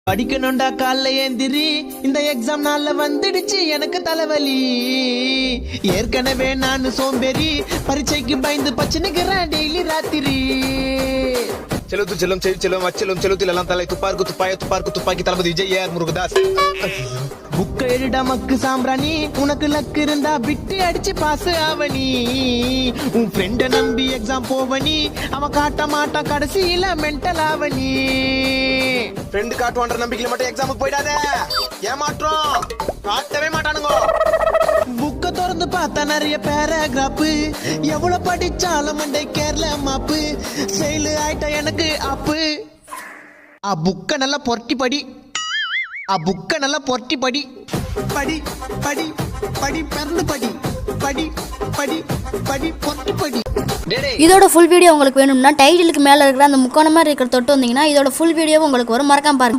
படிக்கணும்டா காலைல ஏந்திரி, இந்த எக்ஸாம் நாள்ல வந்துடுச்சு எனக்கு தலைவலி. ஏற்கனவே நான் சோம்பேறி, பரீட்சைக்கு பயந்து பச்சனைக்கிறேன் டெய்லி ராத்திரி. செலுத்து செல்லும் செல்லும் அச்செல்லும் செலுத்தில் எல்லாம் தலை துப்பாருக்கு துப்பாக்கி தளபதி விஜய் ஆர் முருகதாஸ். புக்க எழுடா மக்கு சாம்பிராணி, உனக்கு லக்கு இருந்தா விட்டு அடிச்சு பாஸ் ஆவணி. உன் ஃப்ரெண்ட நம்பி எக்ஸாம் போவனி, அவன் காட்ட மாட்டான் கடைசியில மென்டல் ஆவணி. ஃப்ரெண்ட் காட்டுவான்ற நம்பிக்கையில மட்டும் எக்ஸாமுக்கு போயிடாத, ஏமாற்றம் காட்டவே மாட்டானுங்க. புக்க திறந்து பார்த்தா நிறைய பேராகிராஃப், எவ்வளவு படிச்சாலும் மண்டை கேரள மாப்பு. செயலு ஆயிட்ட எனக்கு அப்பு. புக்க நல்லா பொரட்டி படி, புக்க நல்லா பொரட்டி படி. படி படி படி பிறந்து படி, படி படி படி பொரட்டி படி. இதோட ஃபுல் வீடியோ உங்களுக்கு வேணும்னா டைட்டிலுக்கு மேல இருக்கிற அந்த முக்கோண மாதிரி இருக்கிற தொட்டு வந்தீங்கன்னா இதோட ஃபுல் வீடியோ உங்களுக்கு வரும். மறக்காம பாருங்க.